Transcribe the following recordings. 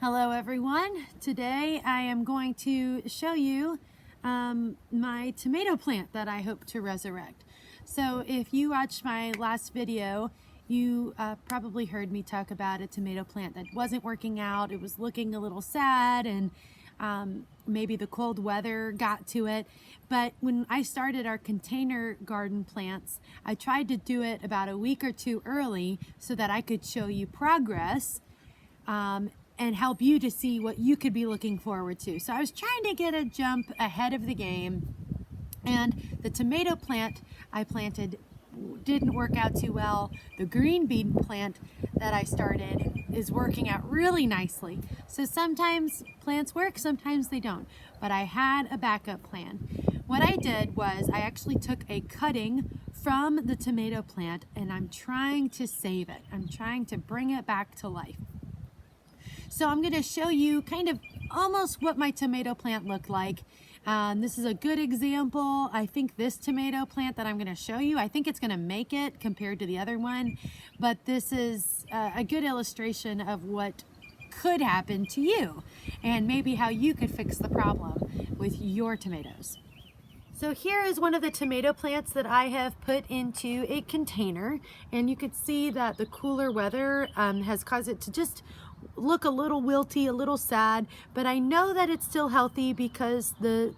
Hello everyone. Today I am going to show you my tomato plant that I hope to resurrect. So if you watched my last video, you probably heard me talk about a tomato plant that wasn't working out. It was looking a little sad and maybe the cold weather got to it. But when I started our container garden plants, I tried to do it about a week or two early so that I could show you progress and help you to see what you could be looking forward to. So I was trying to get a jump ahead of the game, and the tomato plant I planted didn't work out too well. The green bean plant that I started is working out really nicely. So sometimes plants work, sometimes they don't, but I had a backup plan. What I did was I actually took a cutting from the tomato plant and I'm trying to save it. I'm trying to bring it back to life. So I'm going to show you kind of almost what my tomato plant looked like. This is a good example. I think this tomato plant that I'm going to show you, I think it's going to make it compared to the other one, but this is a good illustration of what could happen to you and maybe how you could fix the problem with your tomatoes. So here is one of the tomato plants that I have put into a container, and you could see that the cooler weather has caused it to just look a little wilty, a little sad, but I know that it's still healthy because the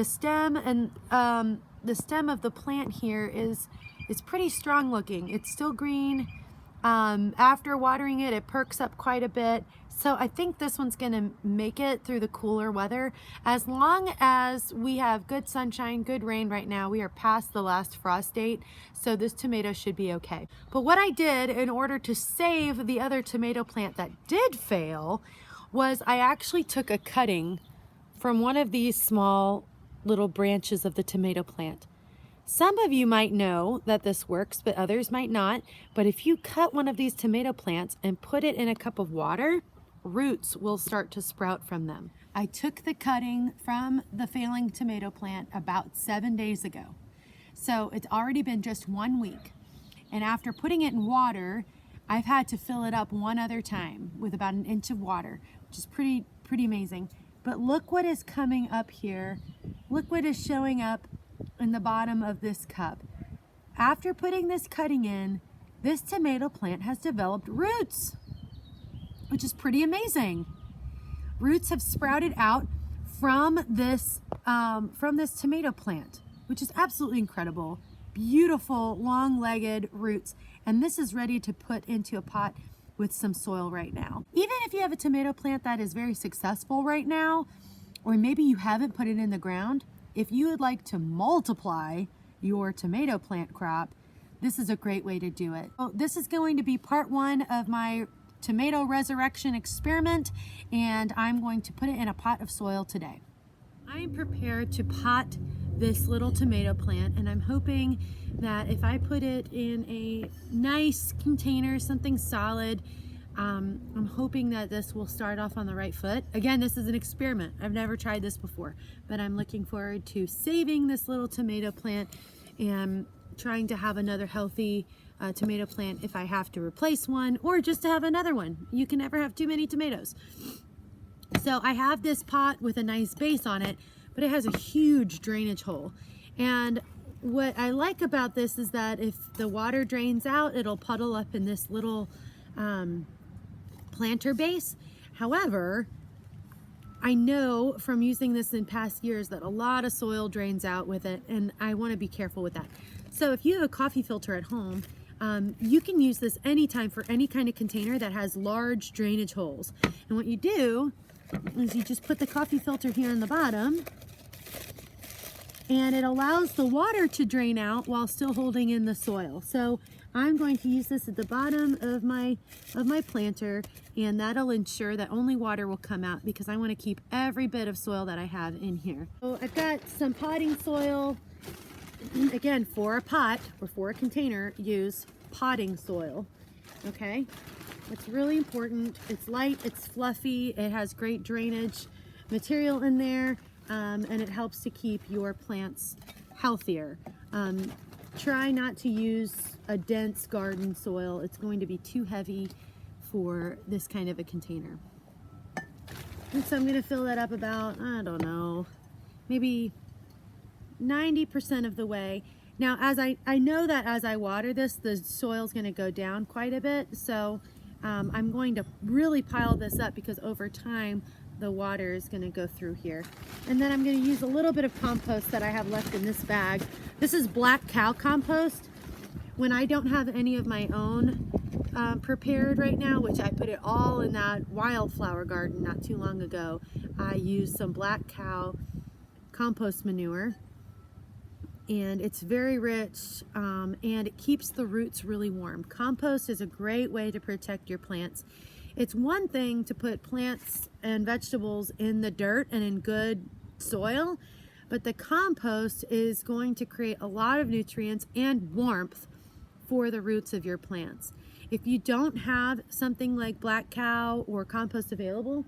stem and the stem of the plant here is pretty strong looking. It's still green. After watering it, it perks up quite a bit. So I think this one's gonna make it through the cooler weather. As long as we have good sunshine, good rain right now, we are past the last frost date, so this tomato should be okay. But what I did in order to save the other tomato plant that did fail was I actually took a cutting from one of these small little branches of the tomato plant. Some of you might know that this works, but others might not. But if you cut one of these tomato plants and put it in a cup of water, roots will start to sprout from them. I took the cutting from the failing tomato plant about 7 days ago. So it's already been just 1 week. And after putting it in water, I've had to fill it up one other time with about 1 inch of water, which is pretty amazing. But look what is coming up here. Look what is showing up in the bottom of this cup. After putting this cutting in, this tomato plant has developed roots, which is pretty amazing. Roots have sprouted out from this tomato plant, which is absolutely incredible. Beautiful, long-legged roots. And this is ready to put into a pot with some soil right now. Even if you have a tomato plant that is very successful right now, or maybe you haven't put it in the ground, if you would like to multiply your tomato plant crop, this is a great way to do it. So this is going to be part 1 of my tomato resurrection experiment, and I'm going to put it in a pot of soil today. I am prepared to pot this little tomato plant, and I'm hoping that if I put it in a nice container, something solid, I'm hoping that this will start off on the right foot. Again, this is an experiment. I've never tried this before, but I'm looking forward to saving this little tomato plant and trying to have another healthy tomato plant if I have to replace one, or just to have another one. You can never have too many tomatoes. So I have this pot with a nice base on it, but it has a huge drainage hole. And what I like about this is that if the water drains out, it'll puddle up in this little planter base. However, I know from using this in past years that a lot of soil drains out with it, and I want to be careful with that. So if you have a coffee filter at home, you can use this anytime for any kind of container that has large drainage holes. And what you do is you just put the coffee filter here in the bottom, and it allows the water to drain out while still holding in the soil. So I'm going to use this at the bottom of my planter, and that'll ensure that only water will come out because I want to keep every bit of soil that I have in here. So I've got some potting soil. Again, for a pot or for a container, use potting soil. Okay, it's really important. It's light, it's fluffy, it has great drainage material in there, and it helps to keep your plants healthier. Try not to use a dense garden soil. It's going to be too heavy for this kind of a container. And so I'm gonna fill that up about, I don't know, maybe 90% of the way. Now, as I know that as I water this, the soil's gonna go down quite a bit. So I'm going to really pile this up because over time, the water is gonna go through here. And then I'm gonna use a little bit of compost that I have left in this bag. This is black cow compost. When I don't have any of my own prepared right now, which I put it all in that wildflower garden not too long ago, I use some black cow compost manure, and it's very rich and it keeps the roots really warm. Compost is a great way to protect your plants. It's one thing to put plants and vegetables in the dirt and in good soil, but the compost is going to create a lot of nutrients and warmth for the roots of your plants. If you don't have something like black cow or compost available,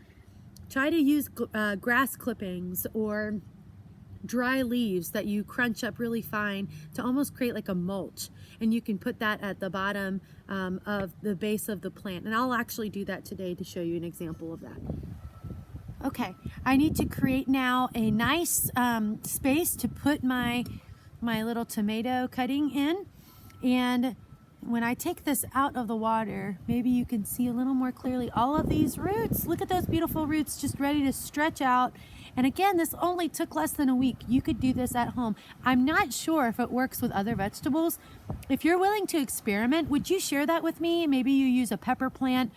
try to use grass clippings or dry leaves that you crunch up really fine to almost create like a mulch, and you can put that at the bottom of the base of the plant, and I'll actually do that today to show you an example of that. Okay, I need to create now a nice space to put my little tomato cutting in. And when I take this out of the water, maybe you can see a little more clearly all of these roots. Look at those beautiful roots just ready to stretch out. And again, this only took less than a week. You could do this at home. I'm not sure if it works with other vegetables. If you're willing to experiment, would you share that with me? Maybe you use a pepper plant.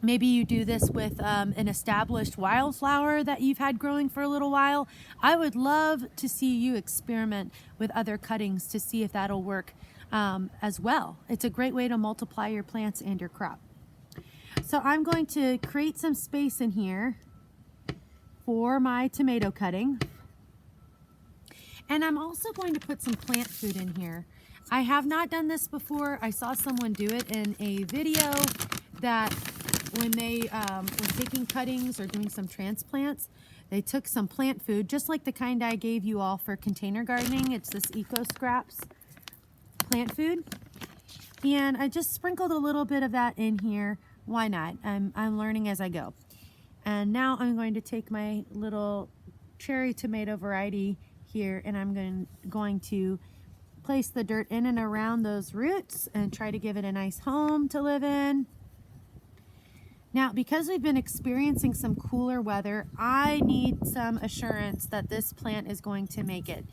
Maybe you do this with an established wildflower that you've had growing for a little while. I would love to see you experiment with other cuttings to see if that'll work as well. It's a great way to multiply your plants and your crop. So I'm going to create some space in here for my tomato cutting. And I'm also going to put some plant food in here. I have not done this before. I saw someone do it in a video that when they were taking cuttings or doing some transplants, they took some plant food, just like the kind I gave you all for container gardening. It's this Eco Scraps plant food. And I just sprinkled a little bit of that in here. Why not? I'm learning as I go. And now I'm going to take my little cherry tomato variety here, and I'm going to place the dirt in and around those roots and try to give it a nice home to live in. Now, because we've been experiencing some cooler weather, I need some assurance that this plant is going to make it.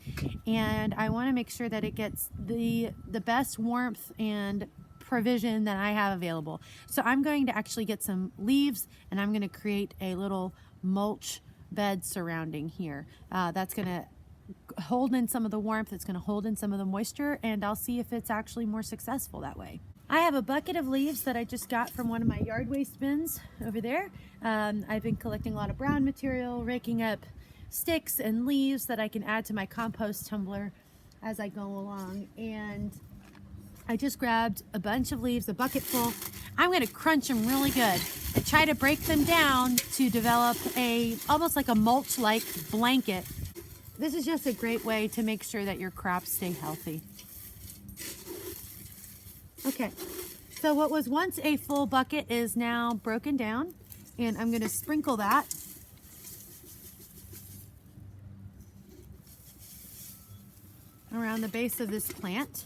And I want to make sure that it gets the best warmth and provision that I have available. So I'm going to actually get some leaves, and I'm going to create a little mulch bed surrounding here. That's going to hold in some of the warmth, it's going to hold in some of the moisture, and I'll see if it's actually more successful that way. I have a bucket of leaves that I just got from one of my yard waste bins over there. I've been collecting a lot of brown material, raking up sticks and leaves that I can add to my compost tumbler as I go along. And I just grabbed a bunch of leaves, a bucket full. I'm going to crunch them really good and try to break them down to develop almost like a mulch-like blanket. This is just a great way to make sure that your crops stay healthy. Okay, so what was once a full bucket is now broken down, and I'm going to sprinkle that. Around the base of this plant.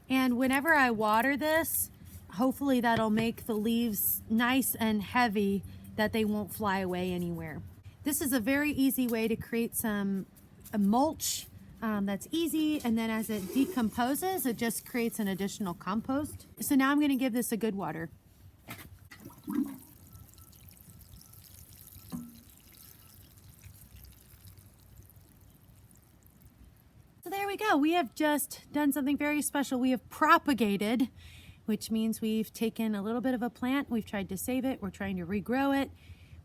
And whenever I water this, hopefully that'll make the leaves nice and heavy that they won't fly away anywhere. This is a very easy way to create a mulch that's easy, and then as it decomposes, it just creates an additional compost. So now I'm going to give this a good water. So there we go. We have just done something very special. We have propagated, which means we've taken a little bit of a plant, we've tried to save it, we're trying to regrow it.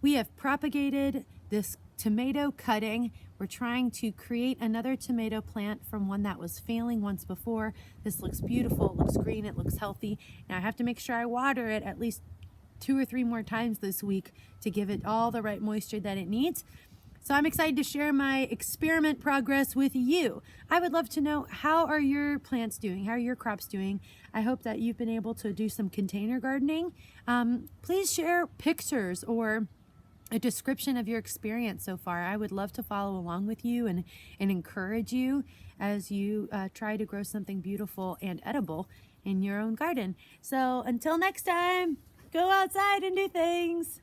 We have propagated this tomato cutting. We're trying to create another tomato plant from one that was failing once before. This looks beautiful, it looks green, it looks healthy. Now I have to make sure I water it at least 2 or 3 more times this week to give it all the right moisture that it needs. So I'm excited to share my experiment progress with you. I would love to know, how are your plants doing? How are your crops doing? I hope that you've been able to do some container gardening. Please share pictures or a description of your experience so far. I would love to follow along with you and encourage you as you try to grow something beautiful and edible in your own garden. So until next time, go outside and do things.